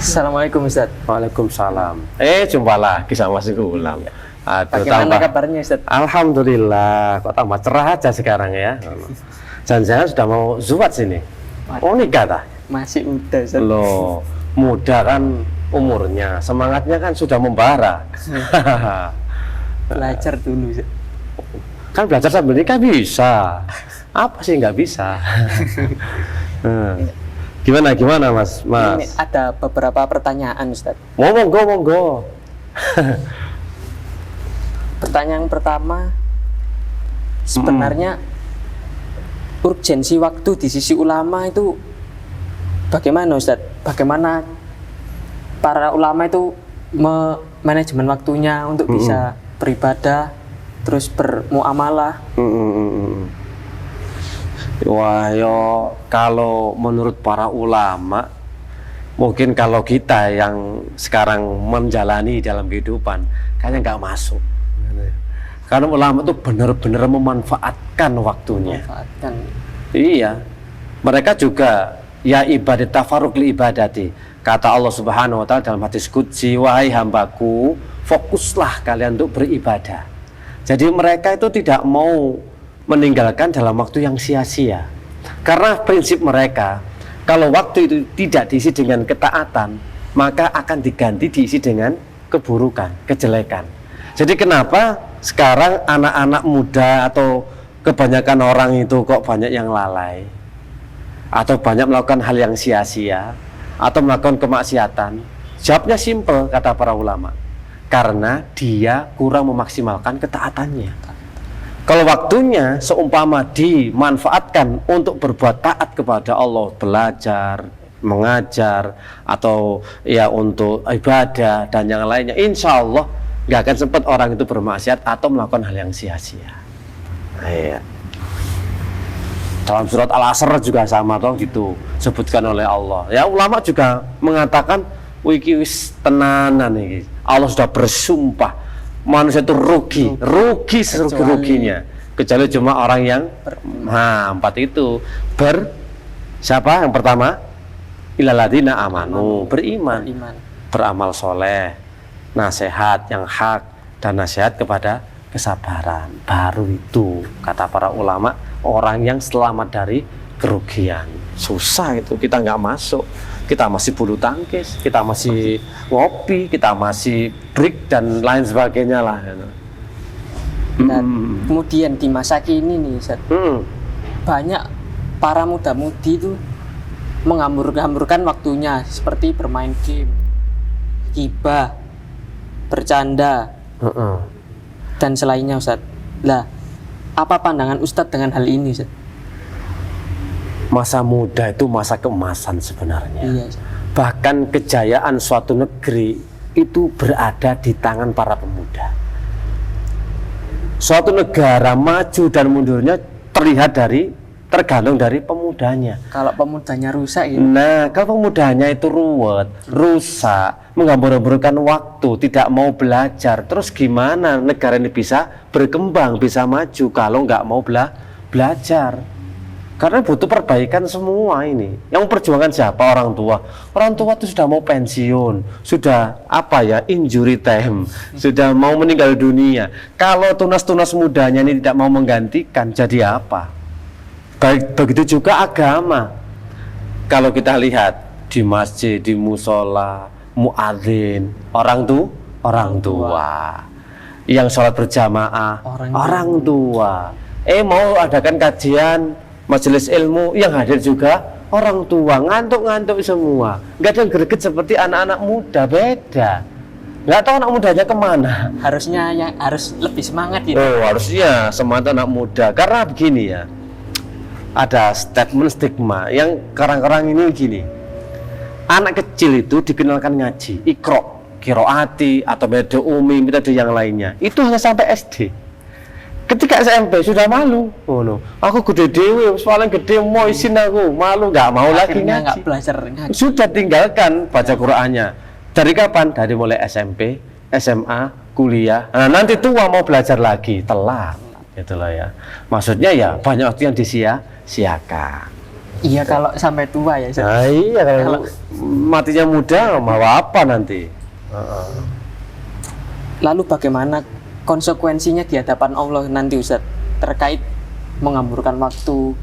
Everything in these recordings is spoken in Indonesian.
Assalamualaikum Ustaz. Waalaikumsalam. Jumpa lagi sama si Ulam. Aduh, Bagaimana kabarnya Ustaz? Alhamdulillah, kok tambah cerah aja sekarang ya. Jangan-jangan sudah mau zuat sini. Oh, nikah dah? Masih muda Ustaz. Loh, muda kan umurnya, semangatnya kan sudah membara. Belajar dulu Ustaz. Kan belajar sambil nikah bisa. Apa sih nggak bisa? Gimana Mas? Ini ada beberapa pertanyaan Ustaz. Monggo. Pertanyaan pertama, sebenarnya urgensi waktu di sisi ulama itu bagaimana Ustaz? Bagaimana para ulama itu manajemen waktunya untuk bisa beribadah, terus bermuamalah? Wah, kalau menurut para ulama, mungkin kalau kita yang sekarang menjalani dalam kehidupan, kayaknya nggak masuk. Karena ulama itu benar-benar memanfaatkan waktunya. Iya, mereka juga ya ibadat tafarruq li ibadati. Kata Allah Subhanahu wa taala dalam hadis qudsi, wahai hambaku, fokuslah kalian untuk beribadah. Jadi mereka itu tidak mau meninggalkan dalam waktu yang sia-sia. Karena prinsip mereka, kalau waktu itu tidak diisi dengan ketaatan, maka akan diganti diisi dengan keburukan, kejelekan. Jadi kenapa sekarang anak-anak muda atau kebanyakan orang itu kok banyak yang lalai, atau banyak melakukan hal yang sia-sia, atau melakukan kemaksiatan? Jawabnya simpel, kata para ulama, karena dia kurang memaksimalkan ketaatannya. Kalau waktunya seumpama dimanfaatkan untuk berbuat taat kepada Allah, belajar, mengajar, atau ya untuk ibadah dan yang lainnya, insya Allah nggak akan sempat orang itu bermaksiat atau melakukan hal yang sia-sia. Iya. Dalam surat Al-Asr juga sama toh gitu, sebutkan oleh Allah. Ya ulama juga mengatakan wiki wis tenanan ini. Allah sudah bersumpah manusia itu rugi serugi-ruginya, kecuali cuma orang yang empat itu siapa yang pertama? Ilaladina amanu, beriman, beramal soleh, nasihat yang hak, dan nasihat kepada kesabaran. Baru itu kata para ulama orang yang selamat dari kerugian. Susah itu, kita nggak masuk. Kita masih bulu tangkis, kita masih ngopi, kita masih break dan lain sebagainya lah. Dan kemudian di masa kini nih Ustaz, banyak para muda-mudi itu menghambur-hamburkan waktunya seperti bermain game, gibah, bercanda, dan selainnya Ustaz. Lah, apa pandangan Ustaz dengan hal ini Ustaz? Masa muda itu masa keemasan sebenarnya. Iya. Bahkan kejayaan suatu negeri itu berada di tangan para pemuda. Suatu negara maju dan mundurnya tergantung dari pemudanya. Kalau pemudanya rusak ya? Nah, kalau pemudanya itu rusak, menghambur-hamburkan waktu, tidak mau belajar, terus gimana negara ini bisa berkembang, bisa maju kalau nggak mau belajar? Karena butuh perbaikan semua ini. Yang memperjuangkan siapa? Orang tua. Orang tua itu sudah mau pensiun, sudah injury time, sudah mau meninggal dunia. Kalau tunas-tunas mudanya ini tidak mau menggantikan, jadi apa? Begitu juga agama. Kalau kita lihat di masjid, di musola, muadzin, orang tua. Yang sholat berjamaah, orang tua. Mau adakan kajian, majelis ilmu, yang hadir juga orang tua, ngantuk-ngantuk semua, nggak ada yang greget seperti anak-anak muda, beda. Nggak tahu anak mudanya kemana. Harusnya harus lebih semangat gitu. Harusnya semangat anak muda, karena begini ya, ada statement stigma yang karang-karang ini gini, anak kecil itu dikenalkan ngaji, ikro, kiroati, atau metode umi, metode yang lainnya, itu hanya sampai SD. Ketika SMP sudah malu, aku gede dewe, paling gede mau isin aku, malu, nggak mau lagi ngaji. Nggak belajar ngaji. Sudah tinggalkan baca Qur'annya. Dari kapan? Dari mulai SMP, SMA, kuliah. Nah, nanti tua mau belajar lagi, telat. Itulah ya. Maksudnya ya banyak waktu yang disia-siakan. Iya, kalau sampai tua ya Ustaz. Nah iya, kalau matinya muda mau apa nanti? Lalu bagaimana konsekuensinya di hadapan Allah nanti Ustaz terkait mengamburkan waktu?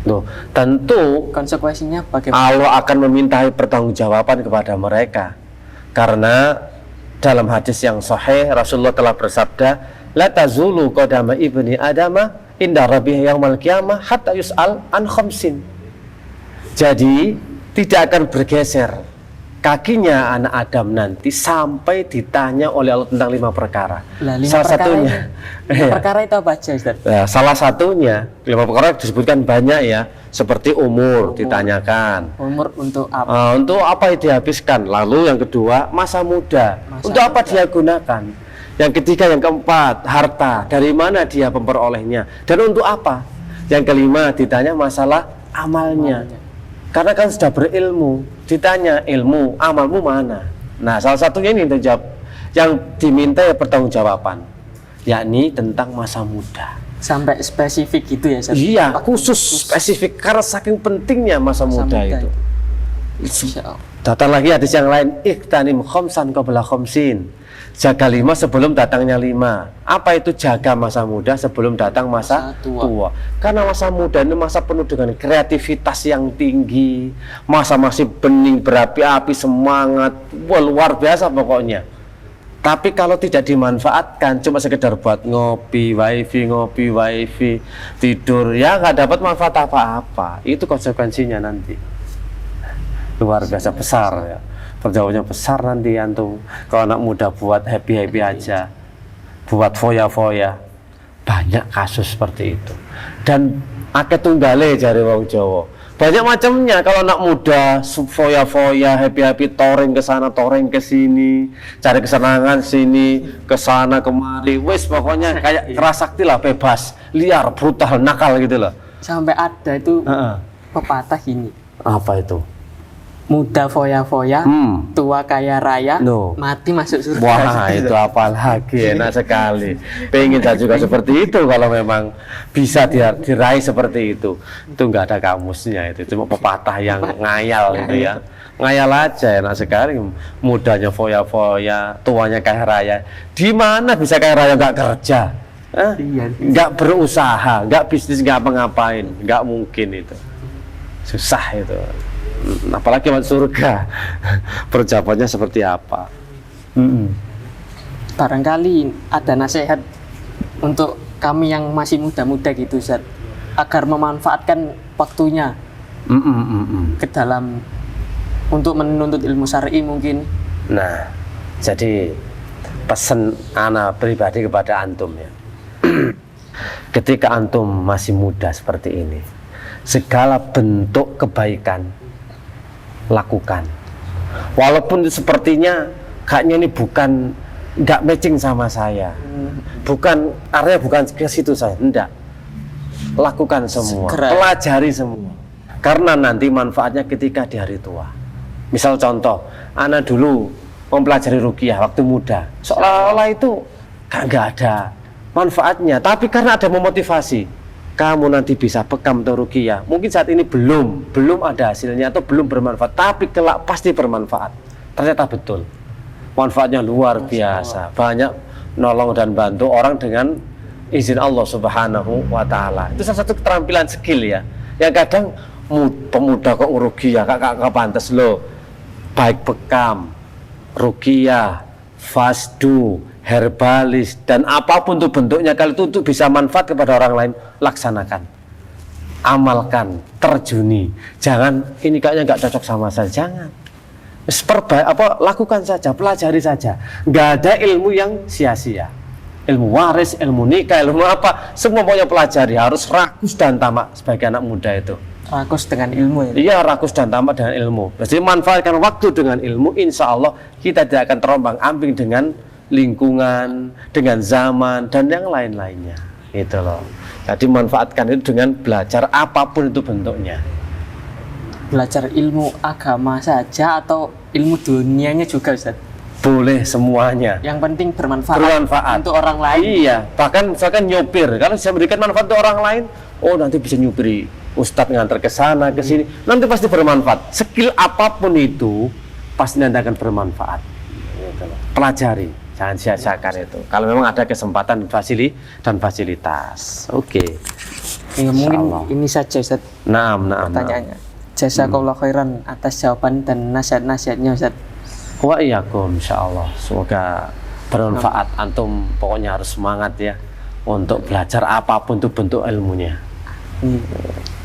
Loh, tentu Konsekuensinya bagaimana? Allah akan memintai pertanggungjawaban kepada mereka. Karena dalam hadis yang sahih Rasulullah telah bersabda, la tazulu qadama ibni adama inda rabbih yaumal qiyamah hatta yus'al an khamsin. Jadi tidak akan bergeser kakinya anak Adam nanti sampai ditanya oleh Allah tentang 5 perkara. Lah, 5 salah perkara satunya itu, perkara itu apa aja Ustaz? ya, salah satunya 5 perkara disebutkan banyak ya, seperti umur ditanyakan. Umur untuk apa? Untuk apa dihabiskan? Lalu yang kedua, masa muda. Untuk apa dia gunakan? Yang ketiga, yang keempat, harta. Dari mana dia memperolehnya? Dan untuk apa? Yang kelima, ditanya masalah amalnya. Karena kan sudah berilmu, ditanya ilmu, amalmu mana? Nah, salah satunya ini yang diminta ya pertanggungjawaban, yakni tentang masa muda. Sampai spesifik gitu ya Ustaz? Iya, khusus spesifik karena saking pentingnya masa muda itu. Insya Allah. Datang lagi hadis yang lain, ikhtanim khamsan qabla khamsin. Jaga 5 sebelum datangnya 5. Apa itu jaga masa muda sebelum datang masa tua? Karena masa muda ini masa penuh dengan kreativitas yang tinggi, masa masih bening, berapi-api, semangat, luar biasa pokoknya. Tapi kalau tidak dimanfaatkan, cuma sekedar buat ngopi wifi, tidur, ya nggak dapat manfaat apa-apa. Itu konsekuensinya nanti. Luar biasa besar ya. Perjawabannya besar nanti antum. Kalau anak muda buat happy aja, buat foya-foya, banyak kasus seperti itu. Dan akeh tunggale jare wong Jawa. Banyak macamnya kalau anak muda foya-foya, happy touring ke sana, touring ke sini, cari kesenangan sini, ke sana kemari. Wis pokoknya kayak kerasakti lah, bebas, liar, brutal, nakal gitu loh. Sampai ada itu pepatah ini. Apa itu? Muda foya-foya, tua kaya raya, mati masuk surga. Wah, itu apalagi enak sekali. Pengen saya juga seperti itu kalau memang bisa diraih seperti itu. Itu nggak ada kamusnya, itu cuma pepatah yang ngayal itu ya. Ngayal aja, enak sekali. Mudanya foya-foya, tuanya kaya raya. Di mana bisa kaya raya nggak kerja? Nggak berusaha, nggak bisnis, nggak ngapain, nggak mungkin itu. Susah itu. Apalagi masuk surga. Perjawabannya seperti apa? Barangkali ada nasihat untuk kami yang masih muda-muda gitu Ustaz, agar memanfaatkan waktunya ke dalam untuk menuntut ilmu syar'i mungkin. Nah, jadi pesan ana pribadi kepada antum ya. Ketika antum masih muda seperti ini, segala bentuk kebaikan lakukan, walaupun sepertinya kayaknya ini nggak matching sama saya, bukan ke situ saya, enggak, lakukan semua, pelajari semua, karena nanti manfaatnya ketika di hari tua. Misal contoh, ana dulu mempelajari ruqyah waktu muda, seolah-olah itu nggak ada manfaatnya, tapi karena ada memotivasi, kamu nanti bisa bekam atau ruqyah. Mungkin saat ini belum ada hasilnya atau belum bermanfaat, tapi kelak pasti bermanfaat. Ternyata betul, manfaatnya luar biasa. Banyak nolong dan bantu orang dengan izin Allah Subhanahu wa Ta'ala. Itu salah satu keterampilan skill ya. Yang kadang pemuda kok ruqyah, kakak pantas loh. Baik bekam, ruqyah, fasdu, herbalis, dan apapun tuh bentuknya, kalau itu untuk bisa manfaat kepada orang lain, laksanakan, amalkan, terjuni. Jangan ini kayaknya nggak cocok sama saya, jangan. Lakukan saja, pelajari saja. Nggak ada ilmu yang sia-sia. Ilmu waris, ilmu nikah, ilmu apa, semua pokoknya pelajari. Harus rakus dan tamak sebagai anak muda itu. Rakus dengan ilmu ya? Iya, rakus dan tamak dengan ilmu. Jadi manfaatkan waktu dengan ilmu, insya Allah kita tidak akan terombang ambing dengan lingkungan, dengan zaman, dan yang lain-lainnya. Itu loh. Jadi manfaatkan itu dengan belajar apapun itu bentuknya. Belajar ilmu agama saja atau ilmu dunianya juga Ustaz? Boleh semuanya. Yang penting bermanfaat untuk orang lain. Iya, bahkan misalkan nyopir, kalau bisa memberikan manfaat untuk orang lain, oh nanti bisa nyupiri Ustadz ngantar ke sana ke sini, nanti pasti bermanfaat. Skill apapun itu pasti nanti akan bermanfaat. Gitu loh. Pelajari, jangan sia-siakan itu. Kalau memang ada kesempatan dan fasilitas. Oke. Ya, mungkin ini saja Ustaz Naam. pertanyaannya. Jazakallah khairan atas jawaban dan nasihat-nasihatnya Ustaz. Wa iyyakum insyaallah. Semoga bermanfaat. Antum pokoknya harus semangat ya untuk belajar apapun itu bentuk ilmunya. Iya.